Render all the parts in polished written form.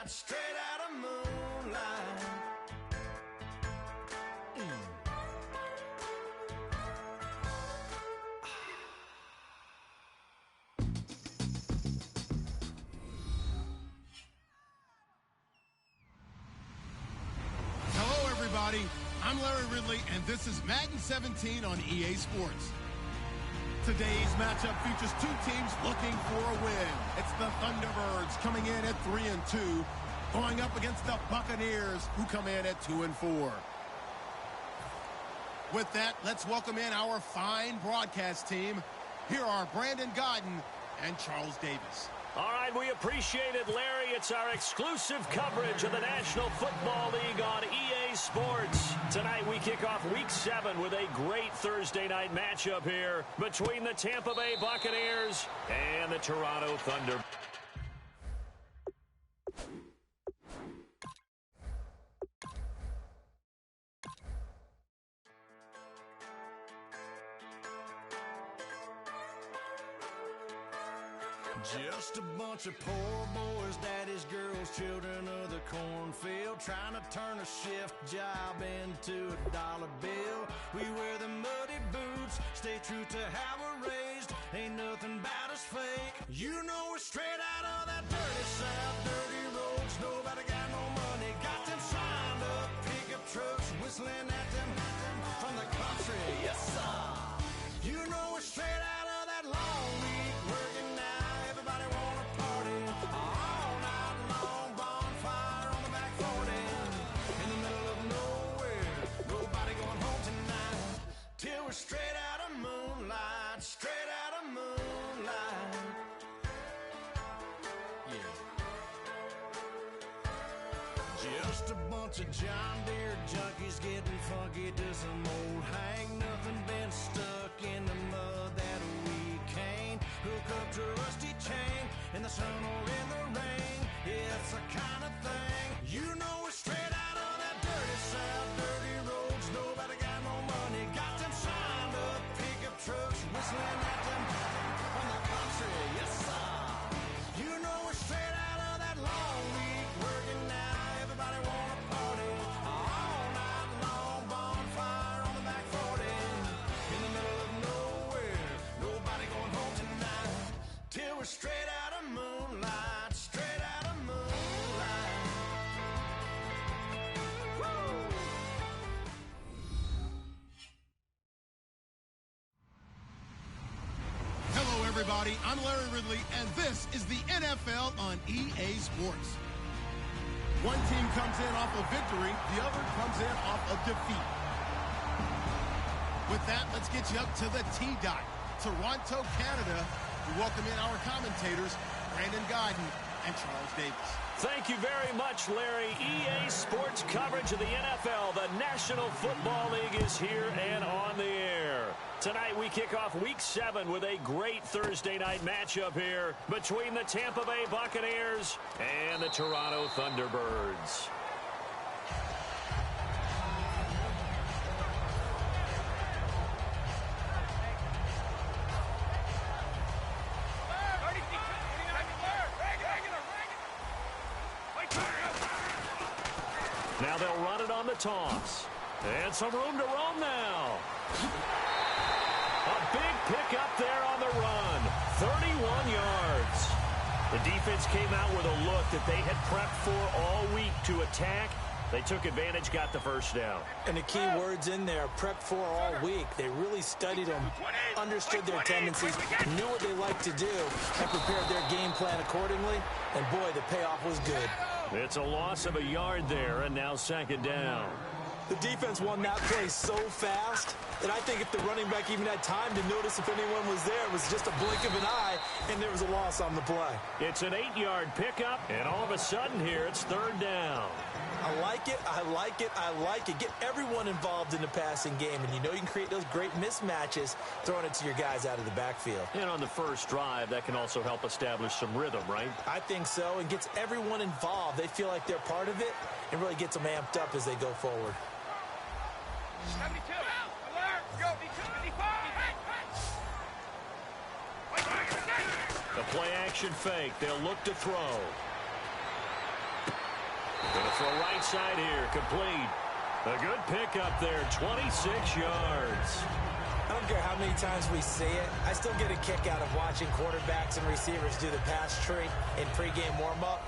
straight out of moonlight. Hello, everybody. I'm Larry Ridley, and this is Madden 17 on EA Sports. Today's matchup features two teams looking for a win. It's the Thunderbirds coming in at 3-2, going up against the Buccaneers, who come in at 2-4. With that, let's welcome in our fine broadcast team. Here are Brandon Godden and Charles Davis. All right, we appreciate it, Larry. It's our exclusive coverage of the National Football League on EA Sports. Tonight, we kick off Week 7 with a great Thursday night matchup here between the Tampa Bay Buccaneers and the Toronto Thunder. Just a bunch of poor boys, daddies, girls, children of the cornfield, trying to turn a shift job into a dollar bill. We wear the muddy boots, stay true to how we're raised. Ain't nothing about us fake. You know we're straight out of that dirty South, dirty roads. Nobody got no money, got them signed up pickup trucks, whistling at them from the country. Yes, sir. You know we're straight out of that long week working now. Everybody wanna party all night long, bonfire on the back 40, in the middle of nowhere, nobody going home tonight, till we're straight out of moonlight, straight out of moonlight, yeah. Just a bunch of John Deere junkies getting funky to some old hang, nothing been stuck in the mud that we can't hook up to a rusty chain in the sun or in the rain. It's the kind of thing, you know we're straight out of that dirty South, dirty roads. Nobody got no money, got them signed up pickup trucks, whistling at them from the country. Yes, sir. You know we're straight out of that long week working now. Everybody wanna party all night long, bonfire on the back 40, in the middle of nowhere, nobody going home tonight, till we're straight out of moonlight, straight out of moonlight. Woo! Hello, everybody. I'm Larry Ridley, and this is the NFL on EA Sports. One team comes in off of victory, the other comes in off of defeat. With that, let's get you up to the T-Dot, Toronto, Canada. We welcome in our commentators, Brandon Godden and Charles Davis. Thank you very much, Larry. EA Sports coverage of the NFL, the National Football League, is here and on the air. Tonight, we kick off Week 7 with a great Thursday night matchup here between the Tampa Bay Buccaneers and the Toronto Thunderbirds. Now they'll run it on the toss. And some room to roam now. A big pick up there on the run. 31 yards. The defense came out with a look that they had prepped for all week to attack. They took advantage, got the first down. And the key words in there, prepped for all week. They really studied them, understood their tendencies, knew what they liked to do, and prepared their game plan accordingly. And boy, the payoff was good. It's a loss of a yard there, and now second down. The defense won that play so fast that I think if the running back even had time to notice if anyone was there, it was just a blink of an eye, and there was a loss on the play. It's an 8-yard pickup, and all of a sudden here, it's third down. I like it, I like it, I like it. Get everyone involved in the passing game, and you know you can create those great mismatches throwing it to your guys out of the backfield. And on the first drive, that can also help establish some rhythm, right? I think so, and gets everyone involved. They feel like they're part of it, and really gets them amped up as they go forward. 72. Alert. Go. 55. The play action fake. They'll look to throw. side here, complete. A good pickup there, 26 yards. I don't care how many times we see it. I still get a kick out of watching quarterbacks and receivers do the pass tree in pregame warm-up.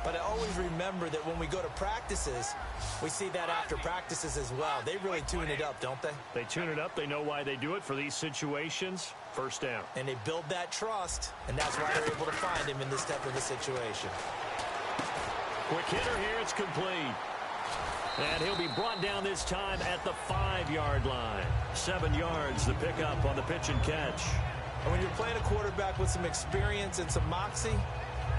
But I always remember that when we go to practices, we see that after practices as well. They really tune it up, don't they? They tune it up. They know why they do it for these situations. First down. And they build that trust, and that's why they're able to find him in this type of a situation. Quick hitter here. It's complete. And he'll be brought down this time at the 5-yard line. 7 yards, the pickup on the pitch and catch. And when you're playing a quarterback with some experience and some moxie,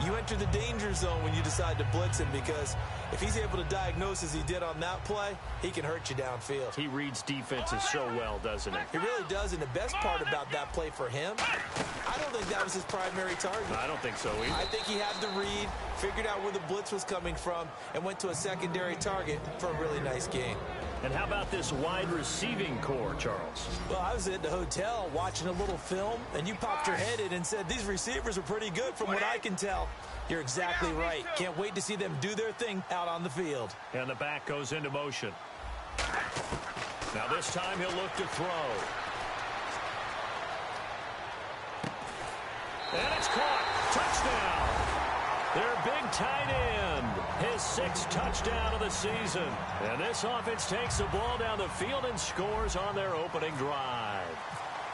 you enter the danger zone when you decide to blitz him, because if he's able to diagnose as he did on that play, he can hurt you downfield. He reads defenses so well, doesn't he? He really does, and the best part about that play for him, I don't think that was his primary target. I don't think so either. I think he had the read, figured out where the blitz was coming from, and went to a secondary target for a really nice game. And how about this wide receiving core, Charles? Well, I was at the hotel watching a little film, and you popped your head in and said, these receivers are pretty good from what I can tell. You're exactly right. Can't wait to see them do their thing out on the field. And the back goes into motion. Now this time he'll look to throw. And it's caught. Touchdown. Their big tight end. His 6th touchdown of the season. And this offense takes the ball down the field and scores on their opening drive.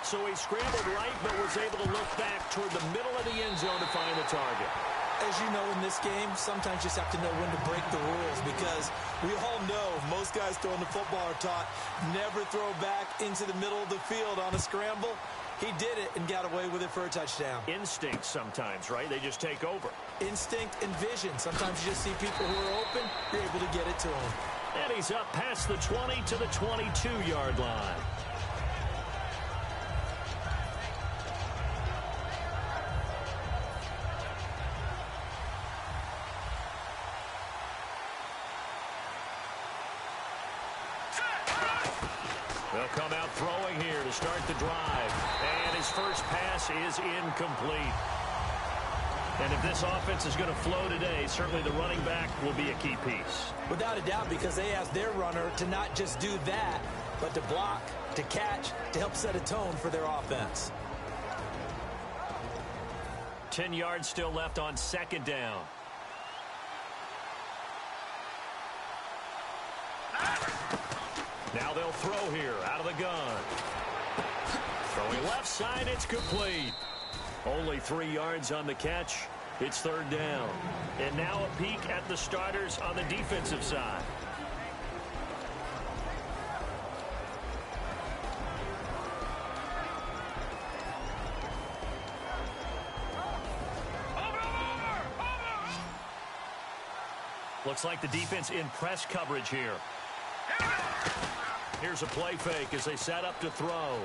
So he scrambled right, but was able to look back toward the middle of the end zone to find the target. As you know, in this game, sometimes you just have to know when to break the rules, because we all know most guys throwing the football are taught never throw back into the middle of the field on a scramble. He did it and got away with it for a touchdown. Instinct sometimes, right? They just take over. Instinct and vision. Sometimes you just see people who are open, you're able to get it to them. And he's up past the 20 to the 22-yard line. They'll come out throwing here to start the drive. And his first pass is incomplete. And if this offense is going to flow today, certainly the running back will be a key piece. Without a doubt, because they asked their runner to not just do that, but to block, to catch, to help set a tone for their offense. 10 yards still left on 2nd down. Now they'll throw here out of the gun. Throwing left side, it's complete. Only 3 yards on the catch. It's 3rd down. And now a peek at the starters on the defensive side. Looks like the defense in press coverage here. Here's a play fake as they set up to throw.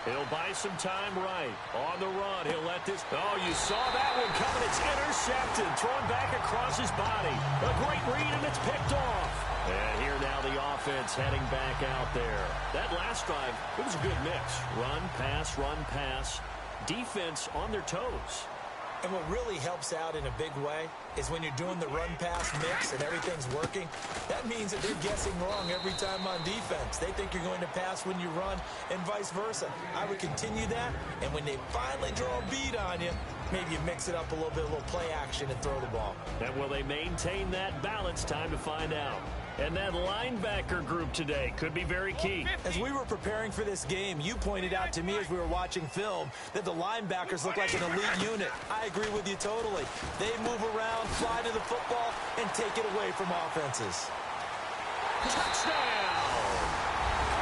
He'll buy some time right. On the run, he'll let this... Oh, you saw that one coming. It's intercepted. Thrown back across his body. A great read, and it's picked off. And here now the offense heading back out there. That last drive, it was a good mix. Run, pass, defense on their toes. And what really helps out in a big way is when you're doing the run-pass mix and everything's working, that means that they're guessing wrong every time on defense. They think you're going to pass when you run and vice versa. I would continue that, and when they finally draw a bead on you, maybe you mix it up a little bit, a little play action and throw the ball. And will they maintain that balance? Time to find out. And that linebacker group today could be very key. As we were preparing for this game, you pointed out to me as we were watching film that the linebackers look like an elite unit. I agree with you totally. They move around, fly to the football, and take it away from offenses. Touchdown!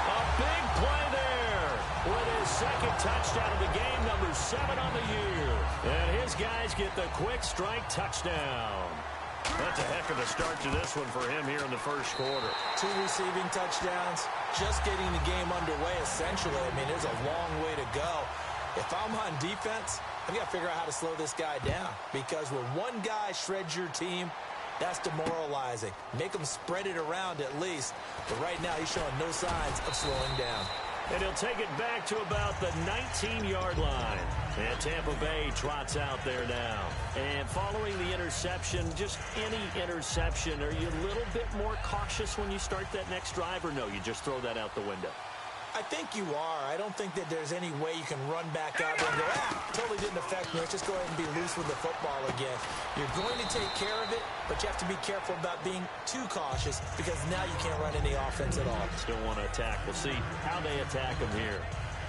A big play there with his 2nd touchdown of the game, number 7 on the year. And his guys get the quick strike touchdown. That's a heck of a start to this one for him here in the 1st quarter. 2 receiving touchdowns, just getting the game underway essentially. I mean, there's a long way to go. If I'm on defense, I've got to figure out how to slow this guy down, because when one guy shreds your team, that's demoralizing. Make him spread it around at least. But right now, he's showing no signs of slowing down. And he'll take it back to about the 19-yard line. And Tampa Bay trots out there now. And following the interception, just any interception, are you a little bit more cautious when you start that next drive, or no, you just throw that out the window? I think you are. I don't think that there's any way you can run back out there and go, totally didn't affect me. Let's just go ahead and be loose with the football again. You're going to take care of it, but you have to be careful about being too cautious because now you can't run any offense at all. Still want to attack. We'll see how they attack them here.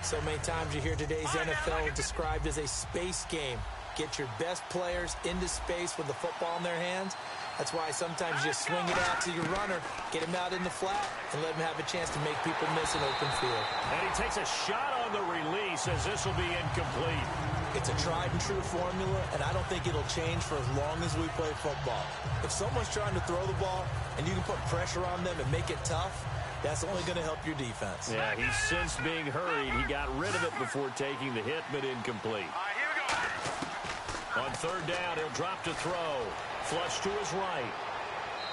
So many times you hear today's NFL described as a space game. Get your best players into space with the football in their hands. That's why sometimes you just swing it out to your runner, get him out in the flat, and let him have a chance to make people miss an open field. And he takes a shot on the release as this will be incomplete. It's a tried-and-true formula, and I don't think it'll change for as long as we play football. If someone's trying to throw the ball and you can put pressure on them and make it tough, that's only going to help your defense. Yeah, he's since being hurried. He got rid of it before taking the hit, but incomplete. All right, here we go. On third down, he'll drop to throw. Flush to his right.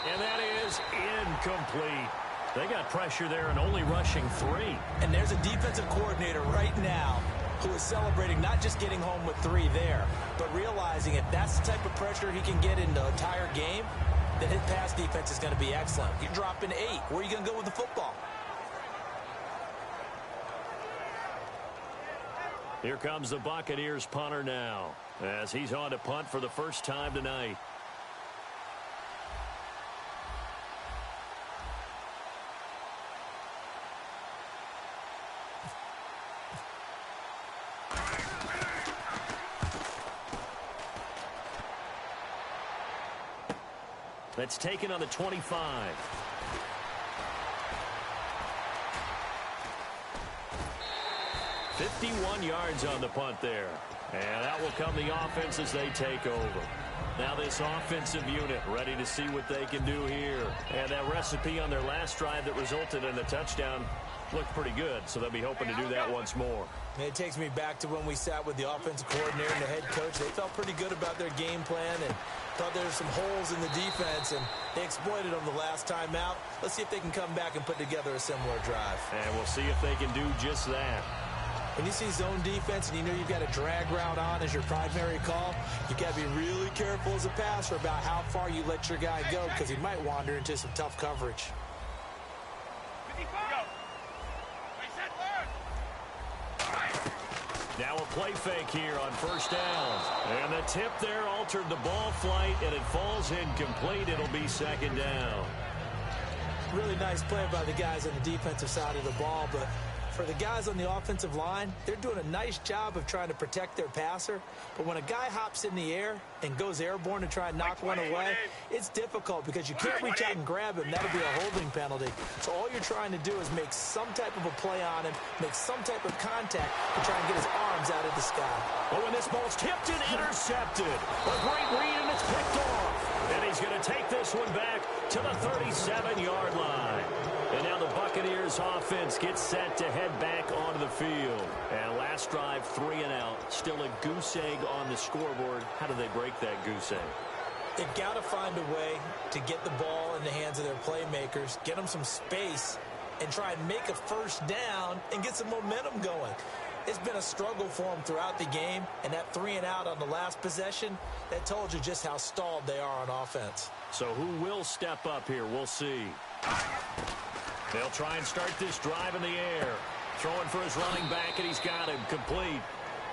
And that is incomplete. They got pressure there and only rushing 3. And there's a defensive coordinator right now who is celebrating not just getting home with 3 there, but realizing if that's the type of pressure he can get in the entire game, then his pass defense is going to be excellent. You're dropping 8. Where are you going to go with the football? Here comes the Buccaneers punter now, as he's on to punt for the first time tonight. That's taken on the 25. $51 yards on the punt there. And that will come the offense as they take over. Now this offensive unit ready to see what they can do here. And that recipe on their last drive that resulted in a touchdown looked pretty good, so they'll be hoping to do that once more. It takes me back to when we sat with the offensive coordinator and the head coach. They felt pretty good about their game plan and thought there were some holes in the defense, and they exploited them the last time out. Let's see if they can come back and put together a similar drive. And we'll see if they can do just that. When you see zone defense and you know you've got a drag route on as your primary call, you've got to be really careful as a passer about how far you let your guy go because he might wander into some tough coverage. 55. Go. Reset, learn. Now a play fake here on first down. And the tip there altered the ball flight, and it falls incomplete. It'll be second down. Really nice play by the guys on the defensive side of the ball, but for the guys on the offensive line, they're doing a nice job of trying to protect their passer. But when a guy hops in the air and goes airborne to try and knock one away, it's difficult because you can't reach out and grab him. That'll be a holding penalty. So all you're trying to do is make some type of a play on him, make some type of contact to try and get his arms out of the sky. Oh, and this ball's tipped and intercepted. A great read, and it's picked off. And he's going to take this one back to the 37-yard line. And now the Buccaneers offense gets set to head back onto the field. And last drive, 3 and out. Still a goose egg on the scoreboard. How do they break that goose egg? They've got to find a way to get the ball in the hands of their playmakers, get them some space, and try and make a first down and get some momentum going. It's been a struggle for them throughout the game, and that 3 and out on the last possession, that told you just how stalled they are on offense. So who will step up here? We'll see. They'll try and start this drive in the air. Throwing for his running back, and he's got him complete.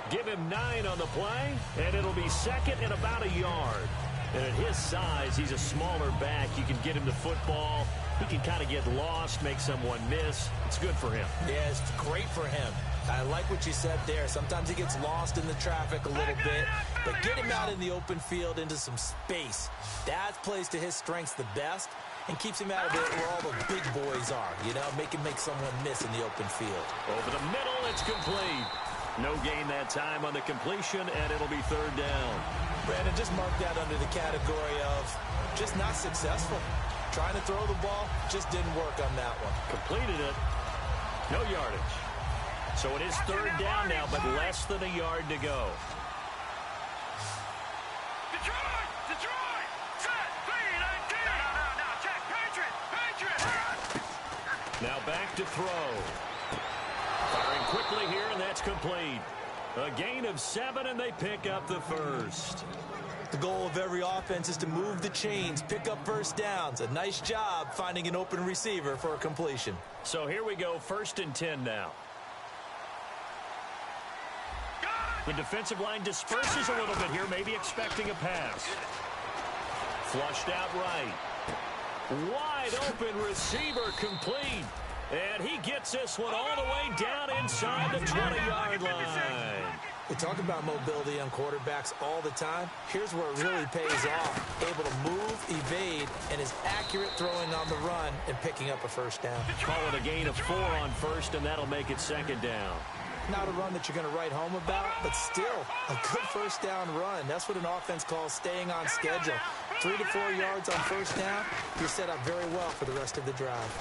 Give him 9 on the play, and it'll be second and about a yard. And at his size, he's a smaller back. You can get him the football. He can kind of get lost, make someone miss. It's good for him. Yeah, it's great for him. I like what you said there. Sometimes he gets lost in the traffic a little bit, but get him out in the open field into some space. That plays to his strengths the best and keeps him out of it where all the big boys are, you know, make someone miss in the open field. Over the middle, it's complete. No gain that time on the completion, and it'll be third down. Brandon, just mark that under the category of just not successful. Trying to throw the ball, just didn't work on that one. Completed it. No yardage. So it is third down now, but less than a yard to go. Detroit! Detroit! Set! Feed! No, check! Patriot! Now back to throw. Firing quickly here, and that's complete. A gain of 7, and they pick up the first. The goal of every offense is to move the chains, pick up first downs. A nice job finding an open receiver for a completion. So here we go, 1st and 10 now. The defensive line disperses a little bit here, maybe expecting a pass. Flushed out right. Wide open receiver complete. And he gets this one all the way down inside the 20-yard line. We talk about mobility on quarterbacks all the time. Here's where it really pays off. Able to move, evade, and is accurate throwing on the run and picking up a first down. Call it a gain of 4 on first, and that'll make it 2nd down. Not a run that you're going to write home about, but still a good first down run. That's what an offense calls staying on schedule. 3 to 4 yards on first down, you're set up very well for the rest of the drive.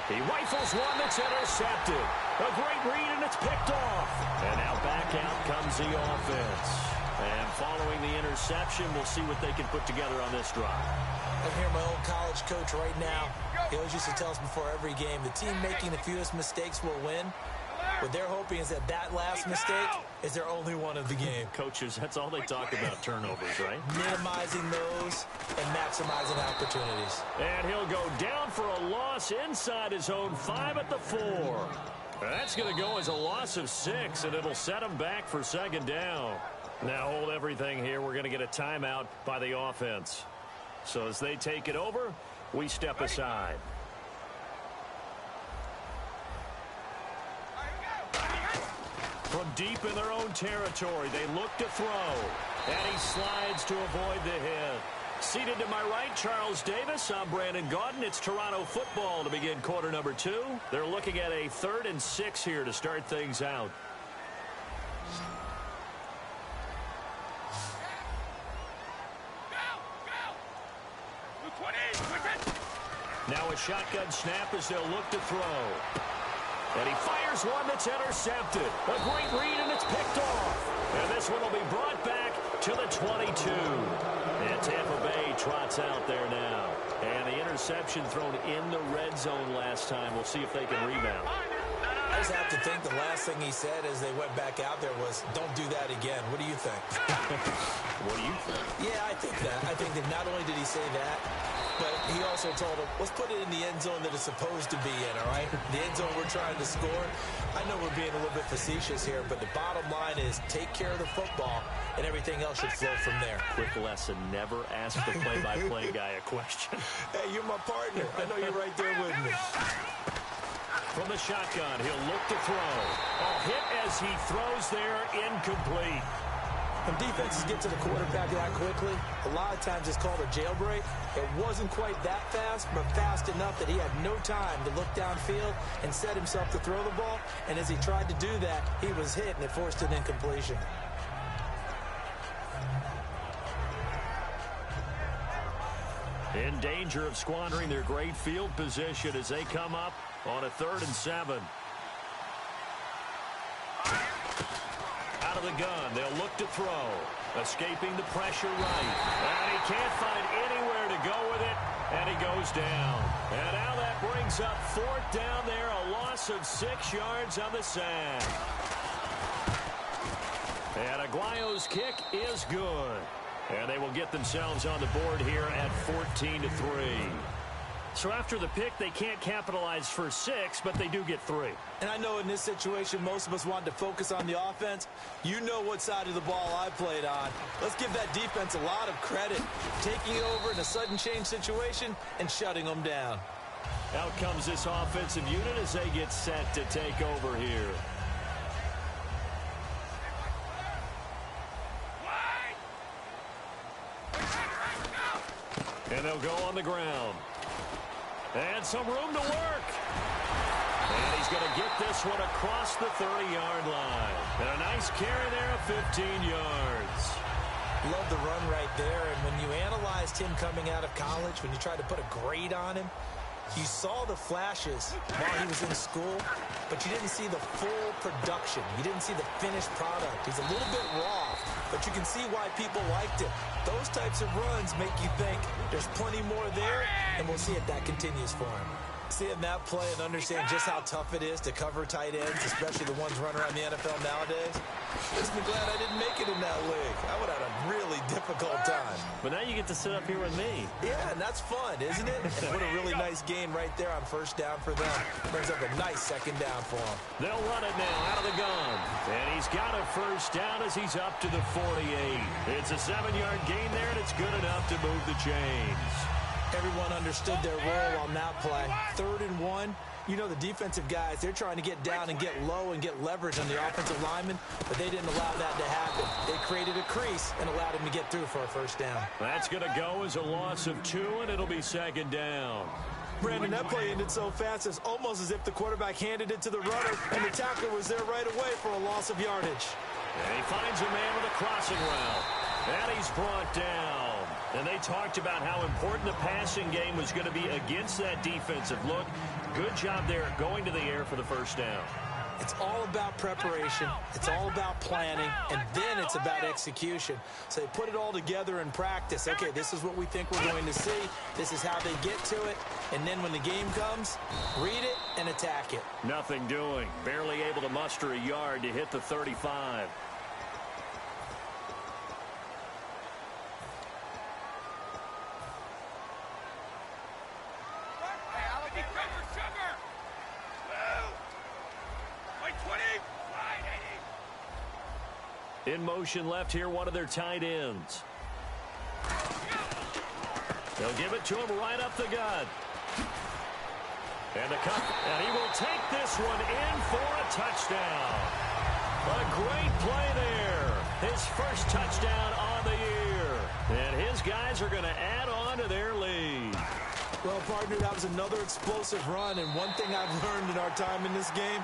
He rifles one that's intercepted. A great read, and it's picked off. And now back out comes the offense. And following the interception, we'll see what they can put together on this drive. I hear my old college coach right now. He always used to tell us before every game, the team making the fewest mistakes will win. What they're hoping is that last mistake is their only one of the game. Coaches, that's all they talk about, turnovers, right? Minimizing those and maximizing opportunities. And he'll go down for a loss inside his own 5 at the 4. That's going to go as a loss of 6, and it'll set him back for 2nd down. Now hold everything here. We're going to get a timeout by the offense. So as they take it over, we step aside. From deep in their own territory, they look to throw. And he slides to avoid the hit. Seated to my right, Charles Davis. I'm Brandon Gaudin. It's Toronto football to begin quarter number 2. They're looking at a 3rd and 6 here to start things out. Now a shotgun snap as they'll look to throw. And he fires one that's intercepted. A great read, and it's picked off. And this one will be brought back to the 22. And Tampa Bay trots out there now. And the interception thrown in the red zone last time. We'll see if they can rebound. I just have to think the last thing he said as they went back out there was, don't do that again. What do you think? What do you think? Yeah, I think that. I think that not only did he say that, but he also told him, let's put it in the end zone that it's supposed to be in, all right? The end zone we're trying to score. I know we're being a little bit facetious here, but the bottom line is take care of the football, and everything else should flow from there. Quick lesson, never ask the play-by-play guy a question. Hey, you're my partner. I know you're right there with me. From the shotgun, he'll look to throw. A hit as he throws there, incomplete. When defenses get to the quarterback that quickly, a lot of times it's called a jailbreak. It wasn't quite that fast, but fast enough that he had no time to look downfield and set himself to throw the ball. And as he tried to do that, he was hit, and it forced an incompletion. In danger of squandering their great field position as they come up on a 3rd and 7. Out of the gun, they'll look to throw. Escaping the pressure right. And he can't find anywhere to go with it, and he goes down. And now that brings up 4th down there, a loss of 6 yards on the sack. And Aguayo's kick is good. And they will get themselves on the board here at 14-3. So after the pick, they can't capitalize for 6, but they do get 3. And I know in this situation, most of us wanted to focus on the offense. You know what side of the ball I played on. Let's give that defense a lot of credit. Taking it over in a sudden change situation and shutting them down. Out comes this offensive unit as they get set to take over here. And they'll go on the ground. And some room to work. And he's going to get this one across the 30-yard line. And a nice carry there of 15 yards. Love the run right there. And when you analyzed him coming out of college, when you tried to put a grade on him, you saw the flashes while he was in school, but you didn't see the full production. You didn't see the finished product. He's a little bit raw, but you can see why people liked it. Those types of runs make you think there's plenty more there, and we'll see if that continues for him. Seeing that play and understand just how tough it is to cover tight ends, especially the ones running around the NFL nowadays, makes me glad I didn't make it in that league. I would have had a really difficult time. But now you get to sit up here with me. Yeah, and that's fun, isn't it? And what a really nice gain right there on first down for them. Brings up a nice second down for them. They'll run it now out of the gun. And he's got a first down as he's up to the 48. It's a 7-yard gain there, and it's good enough to move the chains. Everyone understood their role on that play. 3rd and 1. You know the defensive guys, they're trying to get down and get low and get leverage on the offensive lineman, but they didn't allow that to happen. They created a crease and allowed him to get through for a first down. That's going to go as a loss of 2, and it'll be second down. Brandon, that play ended so fast, it's almost as if the quarterback handed it to the runner, and the tackler was there right away for a loss of yardage. And he finds a man with a crossing route. And he's brought down. And they talked about how important the passing game was going to be against that defensive look. Good job there going to the air for the first down. It's all about preparation. It's all about planning. And then it's about execution. So they put it all together in practice. Okay, this is what we think we're going to see. This is how they get to it. And then when the game comes, read it and attack it. Nothing doing. Barely able to muster a yard to hit the 35. In motion left here, one of their tight ends. They'll give it to him right up the gut. And he will take this one in for a touchdown. A great play there. His first touchdown on the year. And his guys are going to add on to their lead. Well, partner, that was another explosive run. And one thing I've learned in our time in this game,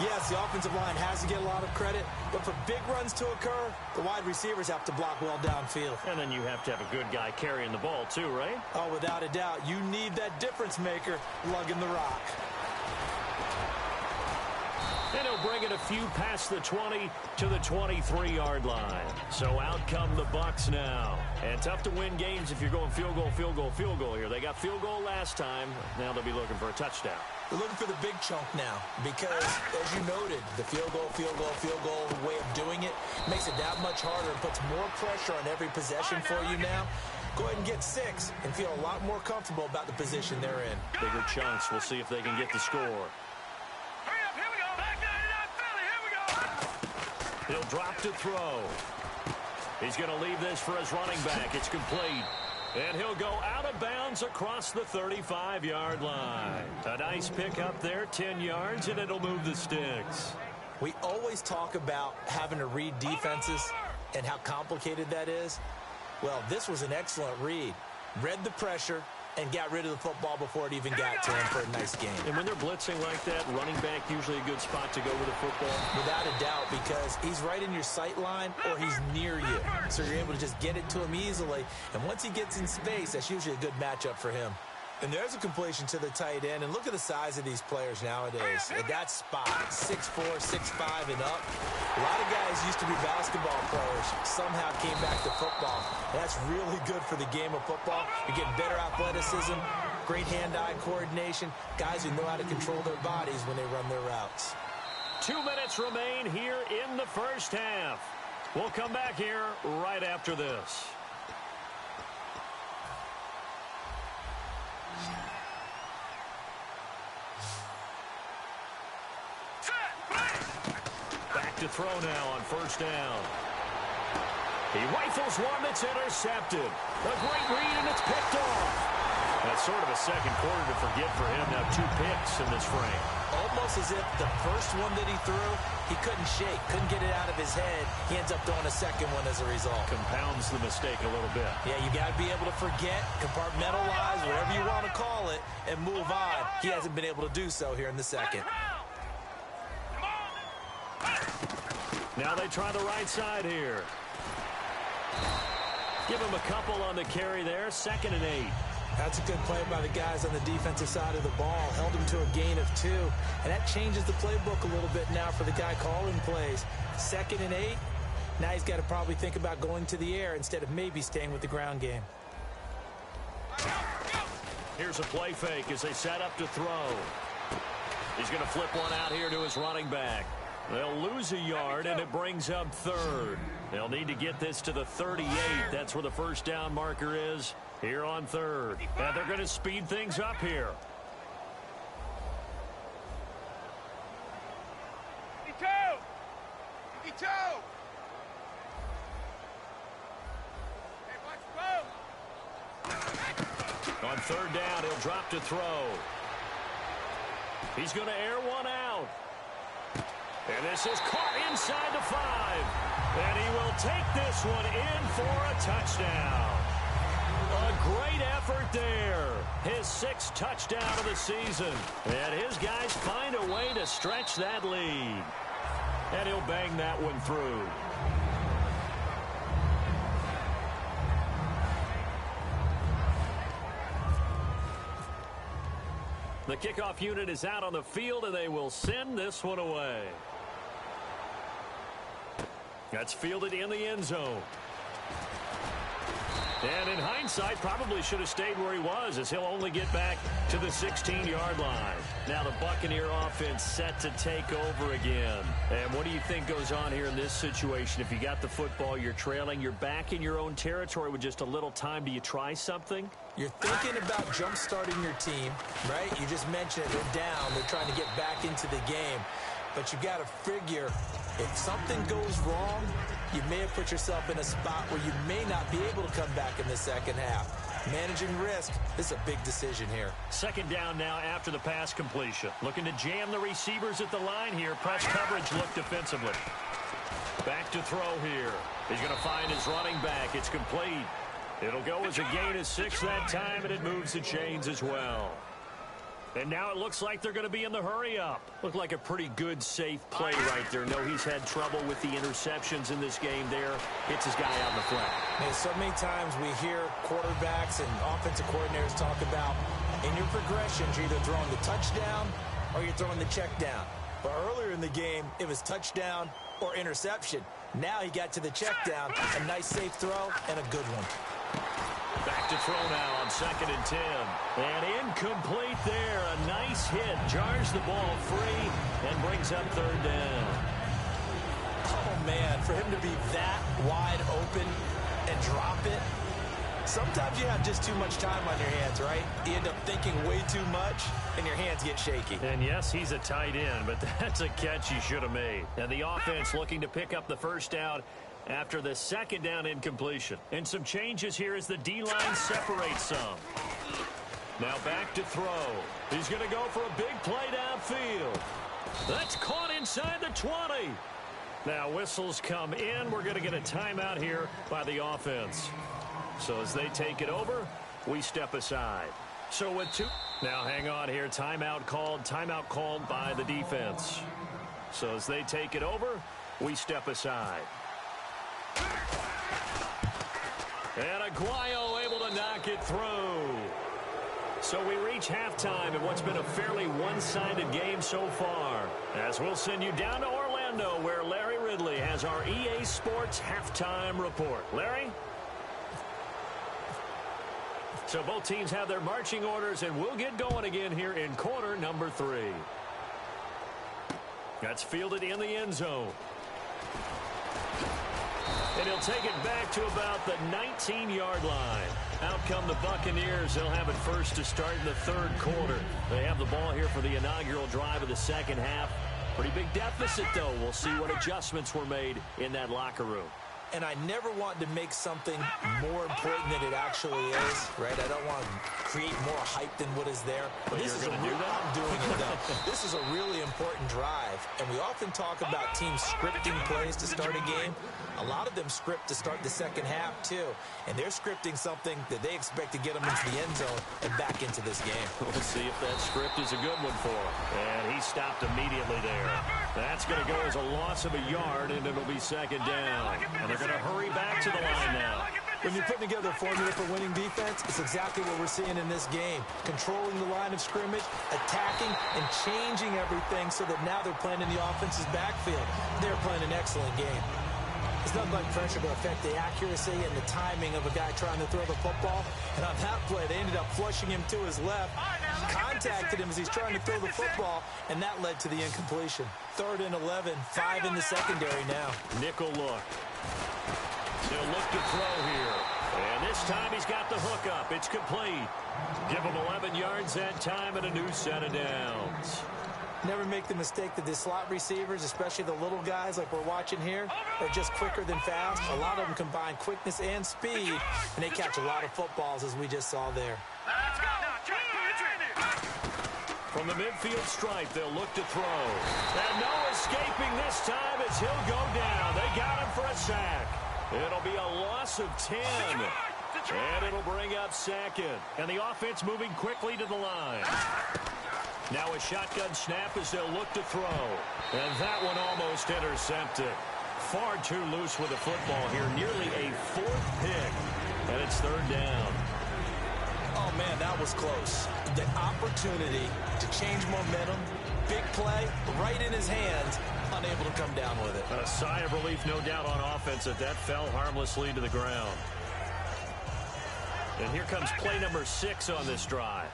yes, the offensive line has to get a lot of credit, but for big runs to occur, the wide receivers have to block well downfield. And then you have to have a good guy carrying the ball too, right? Oh, without a doubt. You need that difference maker lugging the rock. And he'll bring it a few past the 20 to the 23-yard line. So out come the Bucs now. And tough to win games if you're going field goal, field goal, field goal here. They got field goal last time. Now they'll be looking for a touchdown. They're looking for the big chunk now because, as you noted, the field goal way of doing it makes it that much harder and puts more pressure on every possession for you now. Go ahead and get 6 and feel a lot more comfortable about the position they're in. Bigger chunks. We'll see if they can get the score. Hurry up, here we go. Back 99 Philly, here we go. He'll drop to throw. He's going to leave this for his running back. It's complete. And he'll go out of bounds across the 35-yard line. A nice pick up there, 10 yards, and it'll move the sticks. We always talk about having to read defenses and how complicated that is. Well, this was an excellent read. Read the pressure and got rid of the football before it even got to him for a nice game. And when they're blitzing like that, running back usually a good spot to go with the football? Without a doubt, because he's right in your sight line or he's near you. So you're able to just get it to him easily. And once he gets in space, that's usually a good matchup for him. And there's a completion to the tight end. And look at the size of these players nowadays. At that spot, 6'4", 6'5", and up. A lot of guys used to be basketball players, somehow came back to football. And that's really good for the game of football. You're getting better athleticism, great hand-eye coordination, guys who know how to control their bodies when they run their routes. 2 minutes remain here in the first half. We'll come back here right after this. Back to throw now on first down. He rifles one that's intercepted. A great read, and it's picked off. That's sort of a second quarter to forget for him. Now 2 picks in this frame. Almost as if the first one that he threw, he couldn't shake, couldn't get it out of his head. He ends up throwing a second one as a result. Compounds the mistake a little bit. Yeah, you got to be able to forget, compartmentalize, whatever you want to call it, and move on. He hasn't been able to do so here in the second. Now they try the right side here. Give him a couple on the carry there. 2nd and 8. That's a good play by the guys on the defensive side of the ball. Held him to a gain of 2. And that changes the playbook a little bit now for the guy calling plays. 2nd and 8. Now he's got to probably think about going to the air instead of maybe staying with the ground game. Here's a play fake as they set up to throw. He's going to flip one out here to his running back. They'll lose a yard, and it brings up third. They'll need to get this to the 38. That's where the first down marker is here on third. And they're going to speed things up here. 52! 52! Hey, watch both! On third down, he'll drop to throw. He's going to air one out. And this is caught inside the 5. And he will take this one in for a touchdown. A great effort there. His 6th touchdown of the season. And his guys find a way to stretch that lead. And he'll bang that one through. The kickoff unit is out on the field, and they will send this one away. That's fielded in the end zone. And in hindsight, probably should have stayed where he was, as he'll only get back to the 16-yard line. Now the Buccaneer offense set to take over again. And what do you think goes on here in this situation? If you got the football, you're trailing, you're back in your own territory with just a little time. Do you try something? You're thinking about jump-starting your team, right? You just mentioned it. They're down. They're trying to get back into the game. But you got to figure, if something goes wrong, you may have put yourself in a spot where you may not be able to come back in the second half. Managing risk is a big decision here. Second down now after the pass completion. Looking to jam the receivers at the line here. Press coverage look defensively. Back to throw here. He's going to find his running back. It's complete. It'll go as a gain of 6 that time, and it moves the chains as well. And now it looks like they're going to be in the hurry-up. Looked like a pretty good, safe play right there. No, he's had trouble with the interceptions in this game there. Hits his guy out in the flat. Man, so many times we hear quarterbacks and offensive coordinators talk about, in your progressions, you're either throwing the touchdown or you're throwing the check down. But earlier in the game, it was touchdown or interception. Now he got to the check down, a nice safe throw, and a good one. Back to throw now on 2nd and 10. And incomplete there. A nice hit. Jars the ball free and brings up third down. Oh, man, for him to be that wide open and drop it. Sometimes you have just too much time on your hands, right? You end up thinking way too much, and your hands get shaky. And yes, he's a tight end, but that's a catch he should have made. And the offense looking to pick up the first down after the second down incompletion. And some changes here as the D-line separates some. Now back to throw. He's going to go for a big play downfield. That's caught inside the 20. Now whistles come in. We're going to get a timeout here by the offense. So as they take it over, we step aside. So with 2. Now hang on here. Timeout called by the defense. So as they take it over, we step aside. And Aguayo able to knock it through. So we reach halftime in what's been a fairly one-sided game so far. As we'll send you down to Orlando, where Larry Ridley has our EA Sports halftime report. Larry? So both teams have their marching orders, and we'll get going again here in quarter number 3. That's fielded in the end zone. And he'll take it back to about the 19-yard line. Out come the Buccaneers. They'll have it first to start in the third quarter. They have the ball here for the inaugural drive of the second half. Pretty big deficit, though. We'll see what adjustments were made in that locker room. And I never want to make something more important than it actually is, right? I don't want to create more hype than what is there. But this is I'm doing it, though. This is a really important drive. And we often talk about teams scripting plays to start a game. A lot of them script to start the second half, too. And they're scripting something that they expect to get them into the end zone and back into this game. We'll see if that script is a good one for him. And he stopped immediately there. That's going to go as a loss of a yard, and it'll be second down. And they're going to hurry back to the line now. When you're putting together a formula for winning defense, it's exactly what we're seeing in this game. Controlling the line of scrimmage, attacking, and changing everything so that now they're playing in the offense's backfield. They're playing an excellent game. There's nothing like pressure to affect the accuracy and the timing of a guy trying to throw the football. And on that play, they ended up flushing him to his left, contacted him as he's trying to throw the football, and that led to the incompletion. 3rd and 11, 5 in the secondary now. Nickel look. He'll look to throw here. And this time he's got the hook up. It's complete. Give him 11 yards that time and a new set of downs. Never make the mistake that the slot receivers, especially the little guys like we're watching here, are just quicker than fast. A lot of them combine quickness and speed, and they catch a lot of footballs, as we just saw there. Let's go. From the midfield stripe, they'll look to throw. And no escaping this time as he'll go down. They got him for a sack. It'll be a loss of 10. And it'll bring up 2nd. And the offense moving quickly to the line. Now a shotgun snap as they'll look to throw. And that one almost intercepted. Far too loose with the football here. Nearly a 4th pick. And it's 3rd down. Oh, man, that was close. The opportunity to change momentum, big play, right in his hands, unable to come down with it. A sigh of relief, no doubt, on offense that fell harmlessly to the ground. And here comes play number 6 on this drive.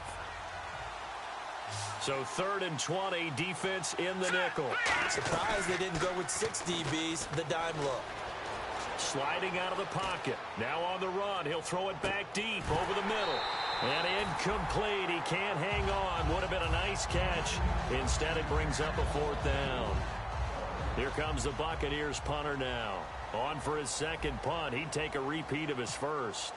So 3rd and 20, defense in the nickel. Surprised they didn't go with 6 DBs, the dime look. Sliding out of the pocket. Now on the run. He'll throw it back deep over the middle. And incomplete. He can't hang on. Would have been a nice catch. Instead, it brings up a 4th down. Here comes the Buccaneers punter now. On for his 2nd punt. He'd take a repeat of his first.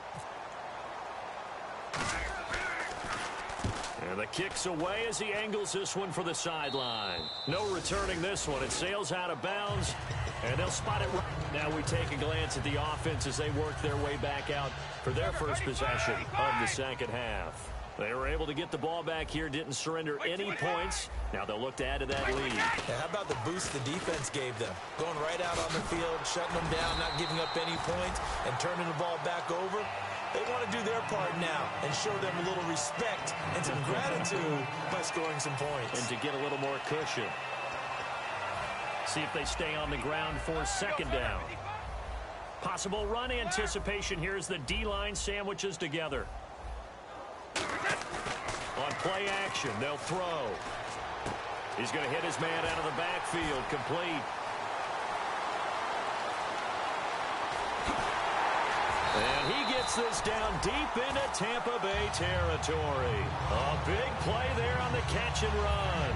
And the kick's away as he angles this one for the sideline. No returning this one. It sails out of bounds, and they'll spot it. Now we take a glance at the offense as they work their way back out for their first possession of the 2nd half. They were able to get the ball back here, didn't surrender any points. Now they'll look to add to that lead. Yeah, how about the boost the defense gave them? Going right out on the field, shutting them down, not giving up any points, and turning the ball back over. They want to do their part now and show them a little respect and some gratitude by scoring some points. And to get a little more cushion. See if they stay on the ground for 2nd down. Possible run anticipation here as the D-line sandwiches together. On play action, they'll throw. He's going to hit his man out of the backfield, complete. And he gets this down deep into Tampa Bay territory. A big play there on the catch and run.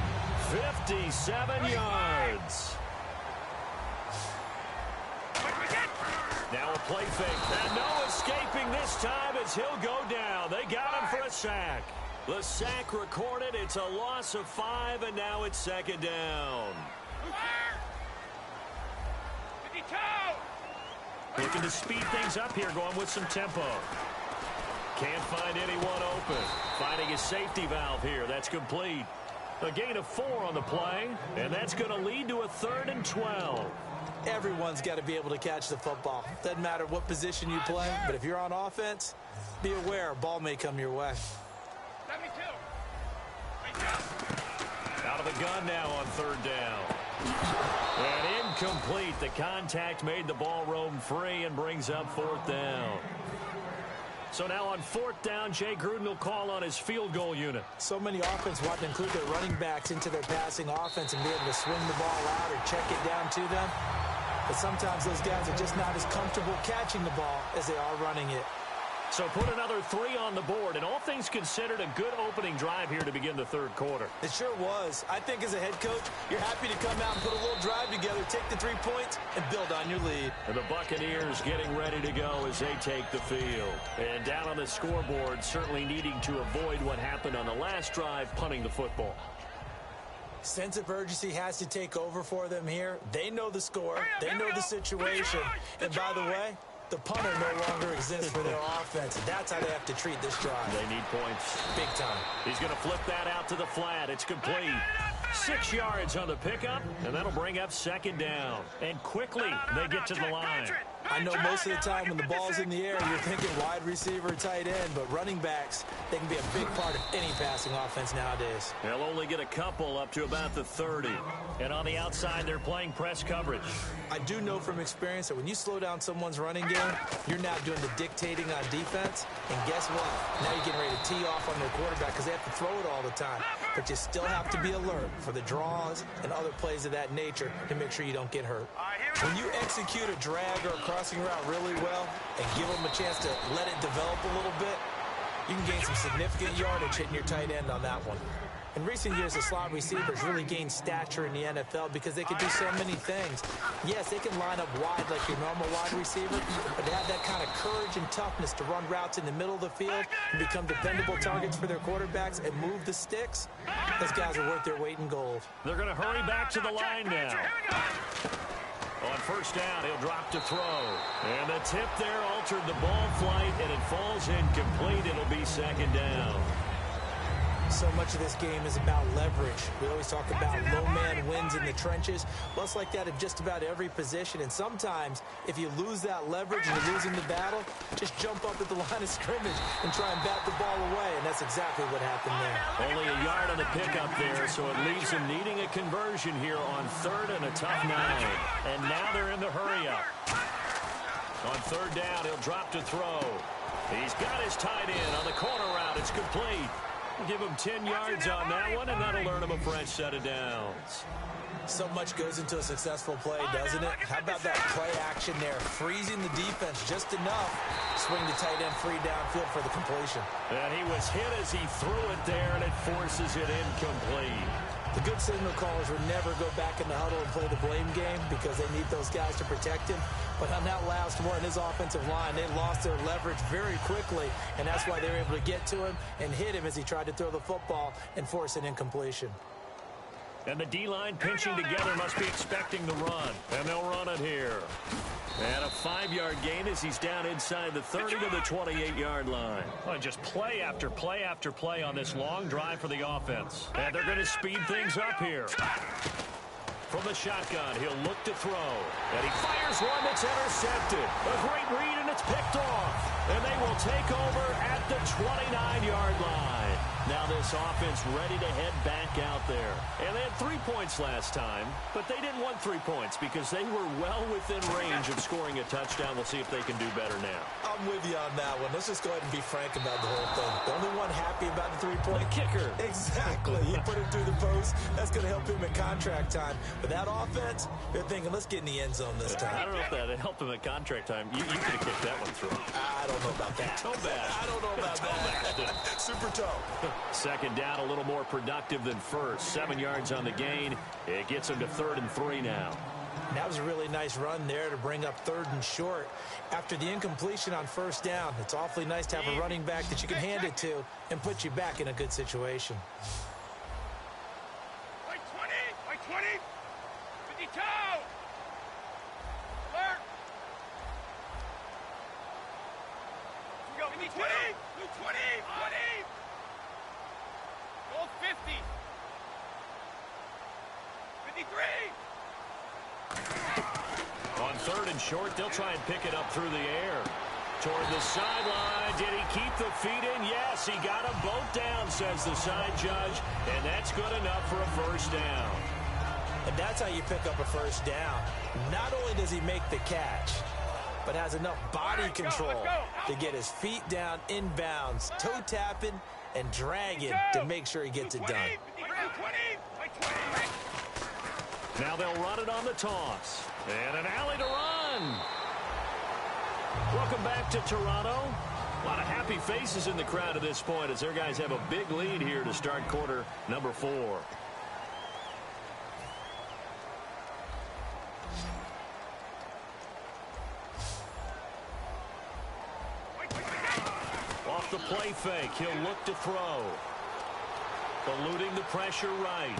57 yards. Now a play fake. And no escaping this time as he'll go down. They got him for a sack. The sack recorded. It's a loss of 5, and now it's 2nd down. 52. Looking to speed things up here, going with some tempo. Can't find anyone open. Finding a safety valve here. That's complete. A gain of 4 on the play, and that's going to lead to a 3rd and 12. Everyone's got to be able to catch the football. Doesn't matter what position you play, but if you're on offense, be aware a ball may come your way. 72. Out of the gun now on 3rd down. And incomplete. The contact made the ball roam free and brings up 4th down. So now on 4th down, Jay Gruden will call on his field goal unit. So many offense want to include their running backs into their passing offense and be able to swing the ball out or check it down to them. But sometimes those guys are just not as comfortable catching the ball as they are running it. So put another 3 on the board, and all things considered, a good opening drive here to begin the 3rd quarter. It sure was. I think as a head coach, you're happy to come out and put a little drive together, take the 3 points, and build on your lead. And the Buccaneers getting ready to go as they take the field. And down on the scoreboard, certainly needing to avoid what happened on the last drive, punting the football. Sense of urgency has to take over for them here. They know the score. They know the situation. And by the way, the punter no longer exists for their offense. That's how they have to treat this drive. They need points. Big time. He's going to flip that out to the flat. It's complete. 6 yards on the pickup, and that'll bring up 2nd down. And quickly, they get to the line. I know most of the time when the ball's in the air, you're thinking wide receiver, tight end, but running backs, they can be a big part of any passing offense nowadays. They'll only get a couple up to about the 30. And on the outside, they're playing press coverage. I do know from experience that when you slow down someone's running game, you're now doing the dictating on defense. And guess what? Now you're getting ready to tee off on their quarterback because they have to throw it all the time. But you still have to be alert for the draws and other plays of that nature to make sure you don't get hurt. When you execute a drag or a crossing route really well and give them a chance to let it develop a little bit, you can gain some significant yardage hitting your tight end on that one. In recent years, the slot receivers really gained stature in the NFL because they can do so many things. Yes, they can line up wide like your normal wide receiver, but they have that kind of courage and toughness to run routes in the middle of the field and become dependable targets for their quarterbacks and move the sticks. Those guys are worth their weight in gold. They're going to hurry back to the line now. On first down, he'll drop to throw. And the tip there altered the ball flight, and it falls incomplete. It'll be second down. So much of this game is about leverage. We always talk about low man wins in the trenches. Well, it's like that in just about every position. And sometimes, if you lose that leverage and you're losing the battle, just jump up at the line of scrimmage and try and bat the ball away. And that's exactly what happened there. Only a yard on the pickup there, so it leaves him needing a conversion here on third and a tough 9. And now they're in the hurry-up. On third down, he'll drop to throw. He's got his tight end on the corner route. It's complete. Give him 10 yards on that one, and that'll earn him a fresh set of downs. So much goes into a successful play, doesn't it? How about that play action there? Freezing the defense just enough. Swing the tight end free downfield for the completion. And he was hit as he threw it there, and it forces it incomplete. The good signal callers would never go back in the huddle and play the blame game because they need those guys to protect him. But on that last one, his offensive line, they lost their leverage very quickly, and that's why they were able to get to him and hit him as he tried to throw the football and force an incompletion. And the D-line pinching together must be expecting the run, and they'll run it here. And a 5-yard gain as he's down inside the 30 to the 28-yard line. Well, just play after play after play on this long drive for the offense. And they're going to speed things up here. From the shotgun, he'll look to throw. And he fires one that's intercepted. A great read, and it's picked off. And they will take over at the 29-yard line. Now this offense ready to head back out there. And they had 3 points last time, but they didn't want 3 points because they were well within range of scoring a touchdown. We'll see if they can do better now. I'm with you on that one. Let's just go ahead and be frank about the whole thing. The only one happy about the 3-point kicker. Exactly. He put it through the post. That's going to help him in contract time. But that offense, they're thinking, let's get in the end zone this time. I don't know if that helped him at contract time. You could have kicked that one through. I don't know about that. Toe bash. I don't know about that. Super toe. Second down, a little more productive than first. 7 yards on the gain. It gets him to 3rd and 3 now. And that was a really nice run there to bring up 3rd and short. After the incompletion on first down, it's awfully nice to have a running back that you can hand it to and put you back in a good situation. Like 20, like 20, 52. Alert. Here we go, 20, 20, 20. Goal 50. 53. On 3rd and short, they'll try and pick it up through the air. Toward the sideline. Did he keep the feet in? Yes, he got them both down, says the side judge. And that's good enough for a first down. And that's how you pick up a first down. Not only does he make the catch, but has enough body control to get his feet down inbounds, toe tapping, and dragging to make sure he gets it done. Now they'll run it on the toss. And an alley to run. Welcome back to Toronto. A lot of happy faces in the crowd at this point as their guys have a big lead here to start quarter number 4. Off the play fake, he'll look to throw. Eluding the pressure right.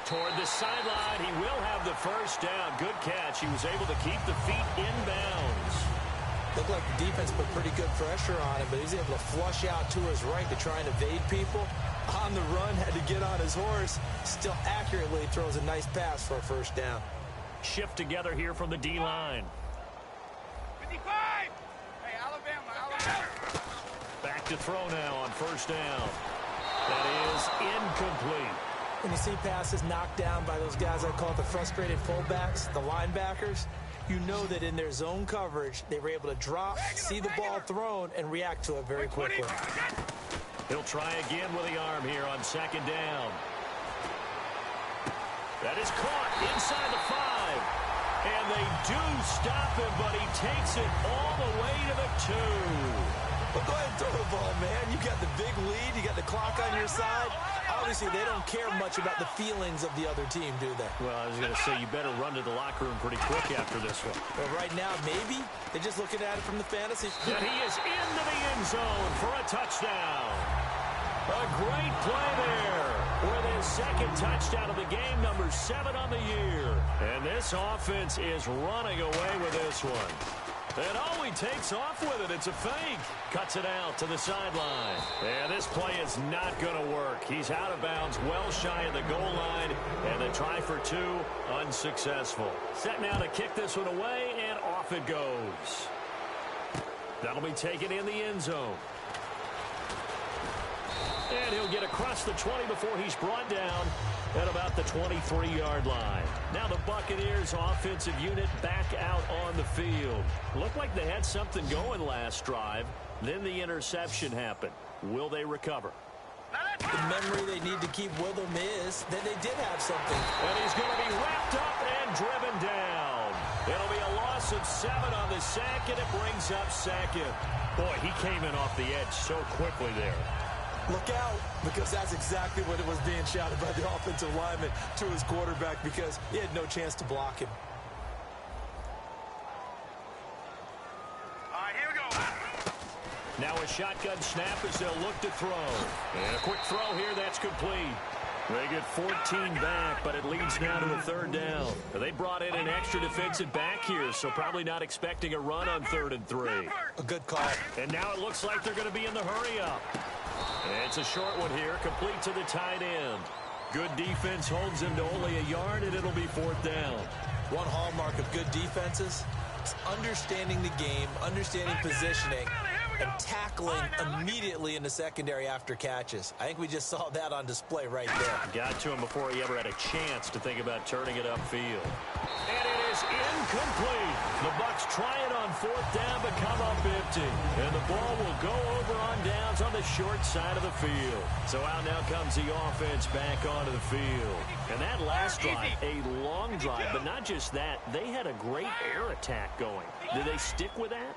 Toward the sideline, he will have the first down. Good catch. He was able to keep the feet inbounds. Looked like the defense put pretty good pressure on him, but he's able to flush out to his right to try and evade people. On the run, had to get on his horse. Still accurately throws a nice pass for a first down. Shift together here from the D-line. 55! Hey, Alabama. Back to throw now on first down. That is incomplete. When you see passes knocked down by those guys I call the frustrated fullbacks, the linebackers, you know that in their zone coverage, they were able to drop, see the ball thrown, and react to it very quickly. He'll try again with the arm here on second down. That is caught inside the 5. And they do stop him, but he takes it all the way to the 2. Well, go ahead and throw the ball, man. You got the big lead. You got the clock on your side. Obviously, they don't care much about the feelings of the other team, do they? Well, I was going to say, you better run to the locker room pretty quick after this one. Well, right now, maybe. They're just looking at it from the fantasy. And he is into the end zone for a touchdown. A great play there with his second touchdown of the game, number 7 on the year. And this offense is running away with this one. And oh, he takes off with it. It's a fake. Cuts it out to the sideline. And this play is not going to work. He's out of bounds, well shy of the goal line. And the try for 2, unsuccessful. Set now to kick this one away, and off it goes. That'll be taken in the end zone. And he'll get across the 20 before he's brought down at about the 23-yard line. Now the Buccaneers offensive unit back out on the field. Looked like they had something going last drive. Then the interception happened. Will they recover? The memory they need to keep with them is that they did have something. And he's going to be wrapped up and driven down. It'll be a loss of 7 on the sack, and it brings up second. Boy, he came in off the edge so quickly there. Look out, because that's exactly what it was being shouted by the offensive lineman to his quarterback, because he had no chance to block him. All right, here we go. Now a shotgun snap as they'll look to throw. And a quick throw here, that's complete. They get 14 back, but it leads now to a 3rd down. They brought in an extra defensive back here, so probably not expecting a run on 3rd and 3. A good call. And now it looks like they're going to be in the hurry-up. It's a short one here, complete to the tight end. Good defense holds him to only a yard, and it'll be 4th down. One hallmark of good defenses is understanding the game, understanding positioning, and tackling immediately in the secondary after catches. I think we just saw that on display right there. Got to him before he ever had a chance to think about turning it upfield. And it is incomplete. The Bucs try it on 4th down, but come up empty. And the ball will go over on downs on the short side of the field. So out now comes the offense back onto the field. And that last drive, a long drive, but not just that. They had a great air attack going. Did they stick with that?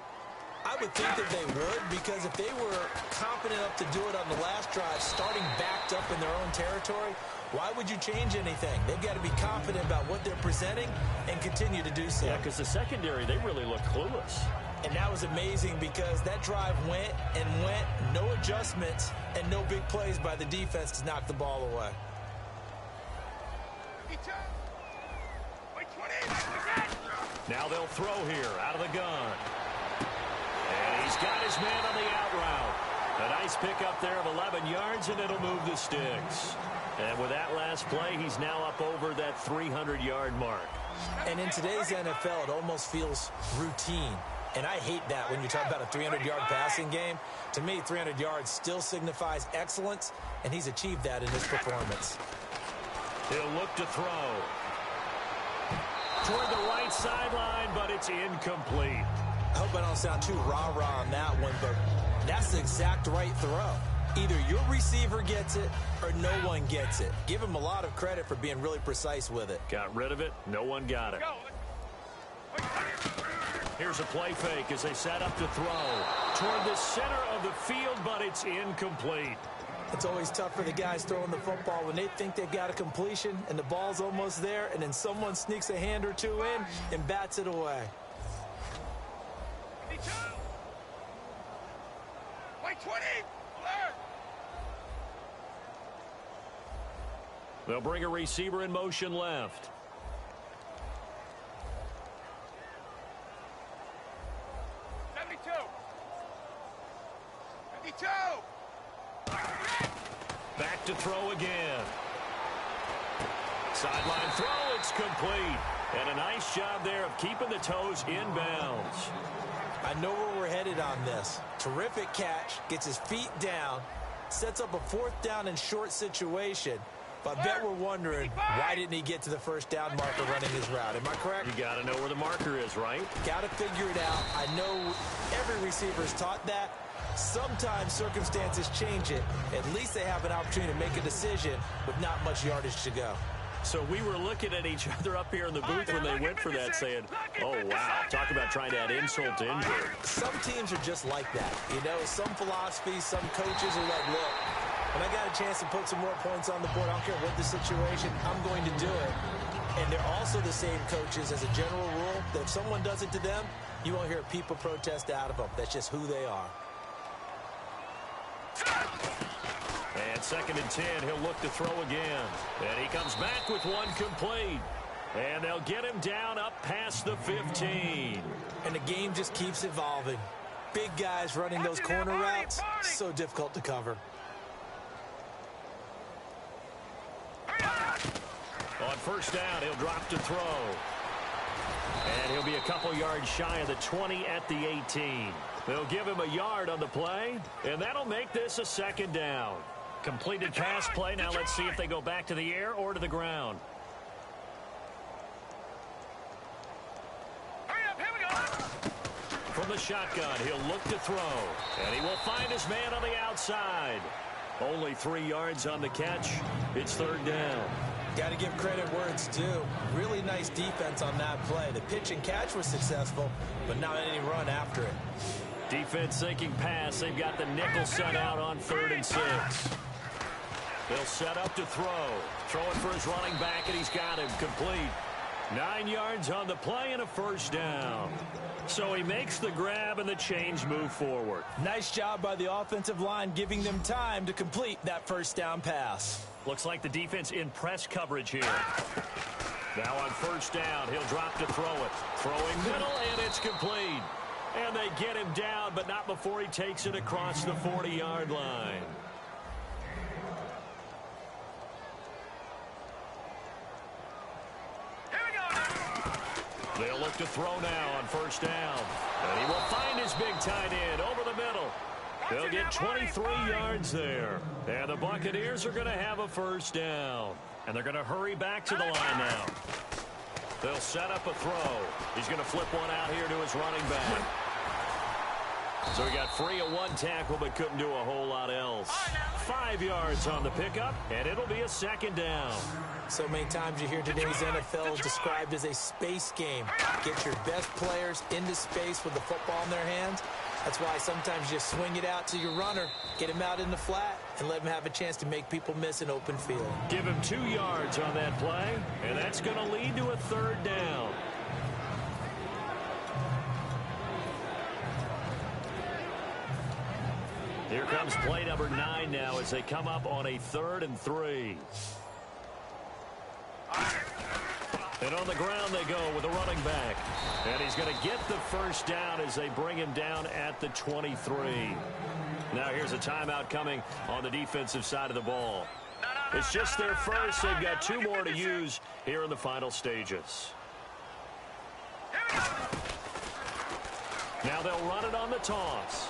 I would think that they would, because if they were confident enough to do it on the last drive, starting backed up in their own territory, why would you change anything? They've got to be confident about what they're presenting and continue to do so. Yeah, because the secondary, they really look clueless. And that was amazing, because that drive went and went, no adjustments, and no big plays by the defense to knock the ball away. Now they'll throw here out of the gun. And he's got his man on the out route. A nice pickup there of 11 yards, and it'll move the sticks. And with that last play, he's now up over that 300-yard mark. And in today's NFL, it almost feels routine. And I hate that when you talk about a 300-yard passing game. To me, 300 yards still signifies excellence, and he's achieved that in his performance. He'll look to throw. Toward the right sideline, but it's incomplete. I hope I don't sound too rah-rah on that one, but that's the exact right throw. Either your receiver gets it or no one gets it. Give him a lot of credit for being really precise with it. Got rid of it. No one got it. Here's a play fake as they set up to throw. Toward the center of the field, but it's incomplete. It's always tough for the guys throwing the football when they think they've got a completion and the ball's almost there, and then someone sneaks a hand or two in and bats it away. Wait, 20! Alert! They'll bring a receiver in motion left. Back to throw again. Sideline throw, it's complete. And a nice job there of keeping the toes in bounds. I know where we're headed on this. Terrific catch, gets his feet down, sets up a 4th down and short situation. But I bet we're wondering, why didn't he get to the first down marker running his route? Am I correct? You got to know where the marker is, right? Got to figure it out. I know every receiver's taught that. Sometimes circumstances change it. At least they have an opportunity to make a decision with not much yardage to go. So we were looking at each other up here in the booth when they went for that saying, oh, wow, talk about trying to add insult to injury. Some teams are just like that. You know, some philosophies, some coaches are like, look, when I got a chance to put some more points on the board, I don't care what the situation, I'm going to do it. And they're also the same coaches as a general rule that if someone does it to them, you won't hear people protest out of them. That's just who they are. And 2nd and 10, he'll look to throw again. And he comes back with one complete. And they'll get him down up past the 15. And the game just keeps evolving. Big guys running those corner routes, so difficult to cover. On 1st down, he'll drop to throw. And he'll be a couple yards shy of the 20 at the 18. They'll give him a yard on the play, and that'll make this a 2nd down. Completed pass play. Now let's see if they go back to the air or to the ground. Hurry up, here we go. From the shotgun, he'll look to throw. And he will find his man on the outside. Only 3 yards on the catch. It's 3rd down. Got to give credit where it's due. Really nice defense on that play. The pitch and catch was successful, but not any run after it. Defense thinking pass. They've got the nickel set out on 3rd and 6. They'll set up to throw. Throw it for his running back, and he's got him complete. 9 yards on the play and a 1st down. So he makes the grab and the chains move forward. Nice job by the offensive line giving them time to complete that 1st down pass. Looks like the defense in press coverage here. Now on 1st down, he'll drop to throw it. Throwing middle, and it's complete. And they get him down, but not before he takes it across the 40-yard line. They'll look to throw now on 1st down. And he will find his big tight end over the middle. They'll get 23 yards there. And the Buccaneers are going to have a 1st down. And they're going to hurry back to the line now. They'll set up a throw. He's going to flip one out here to his running back. So he got free of 1 tackle but couldn't do a whole lot else. 5 yards on the pickup, and it'll be a 2nd down. So many times you hear today's NFL described as a space game. Get your best players into space with the football in their hands. That's why sometimes you swing it out to your runner, get him out in the flat, and let him have a chance to make people miss an open field. Give him 2 yards on that play, and that's going to lead to a 3rd down. Here comes play number 9 now as they come up on a 3rd and 3. And on the ground they go with a running back. And he's going to get the 1st down as they bring him down at the 23. Now here's a timeout coming on the defensive side of the ball. It's just their first. They've got 2 more to use here in the final stages. Now they'll run it on the toss.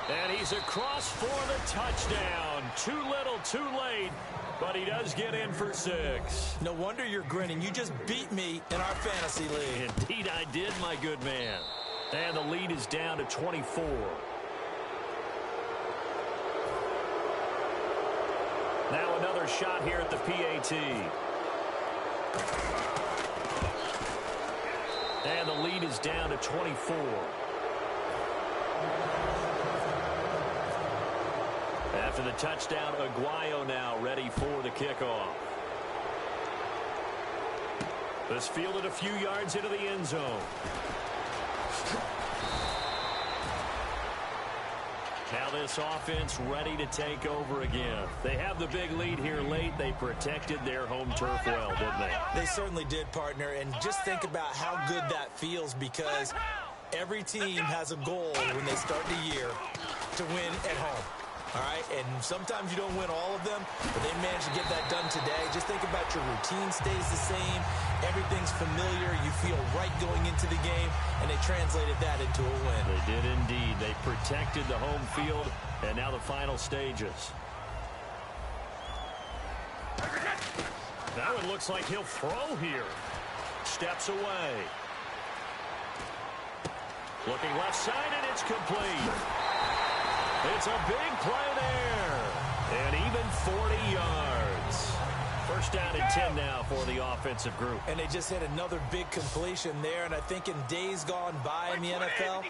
And he's across for the touchdown. Too little, too late. But he does get in for 6. No wonder you're grinning. You just beat me in our fantasy league. Indeed I did, my good man. And the lead is down to 24. Now another shot here at the PAT. And the lead is down to 24. After the touchdown, Aguayo now ready for the kickoff. This fielded a few yards into the end zone. Now this offense ready to take over again. They have the big lead here late. They protected their home turf well, didn't they? They certainly did, partner. And just think about how good that feels, because every team has a goal when they start the year to win at home. All right, and sometimes you don't win all of them, but they managed to get that done today. Just think about your routine stays the same. Everything's familiar. You feel right going into the game, and they translated that into a win. They did indeed. They protected the home field, and now the final stages. That one looks like he'll throw here. Steps away. Looking left side, and it's complete. It's a big play there. And even 40 yards. First down and 10 now for the offensive group. And they just hit another big completion there. And I think in days gone by in the NFL,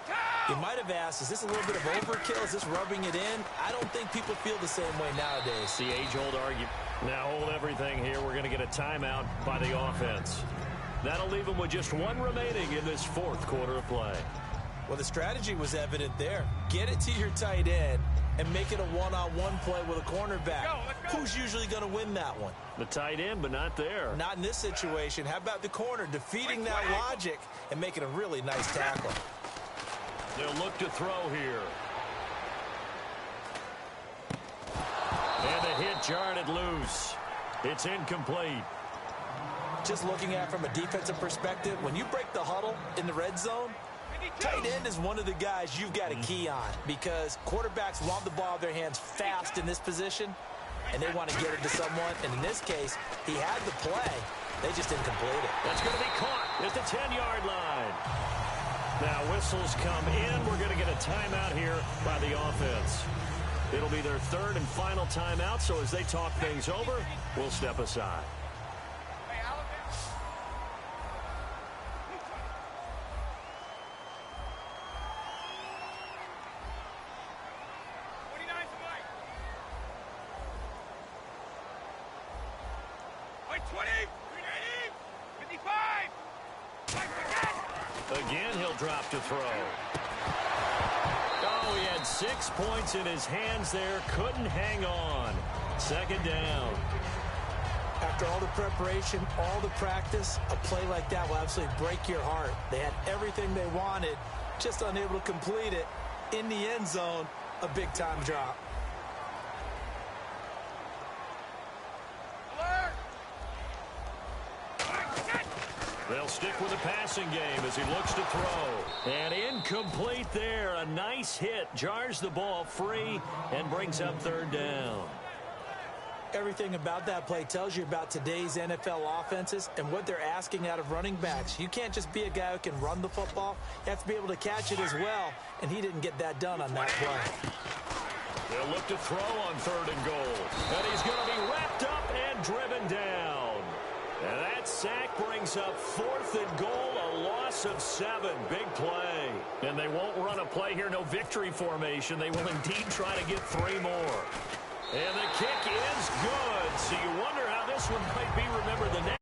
you might have asked, is this a little bit of overkill? Is this rubbing it in? I don't think people feel the same way nowadays. The age-old argument. Now hold everything here. We're going to get a timeout by the offense. That'll leave them with just one remaining in this fourth quarter of play. Well, the strategy was evident there. Get it to your tight end and make it a one-on-one play with a cornerback. Let's go. Who's usually going to win that one? The tight end, but not there. Not in this situation. How about the corner defeating that logic and making a really nice tackle? They'll look to throw here. And the hit jarred it loose. It's incomplete. Just looking at it from a defensive perspective, when you break the huddle in the red zone, tight end is one of the guys you've got a key on because quarterbacks want the ball in their hands fast in this position, and they want to get it to someone. And in this case, he had the play. They just didn't complete it. That's going to be caught at the 10-yard line. Now whistles come in. We're going to get a timeout here by the offense. It'll be their third and final timeout, so as they talk things over, we'll step aside. Again, he'll drop to throw. Oh, he had 6 points in his hands there. Couldn't hang on. Second down. After all the preparation, all the practice, a play like that will absolutely break your heart. They had everything they wanted, just unable to complete it. In the end zone, a big-time drop. They'll stick with the passing game as he looks to throw. And incomplete there. A nice hit. Jars the ball free and brings up third down. Everything about that play tells you about today's NFL offenses and what they're asking out of running backs. You can't just be a guy who can run the football. You have to be able to catch it as well, and he didn't get that done on that play. They'll look to throw on third and goal. And he's going to be wrapped up and driven down. And that sack brings up fourth and goal, a loss of 7. Big play. And they won't run a play here, no victory formation. They will indeed try to get 3 more. And the kick is good. So you wonder how this one might be remembered the next.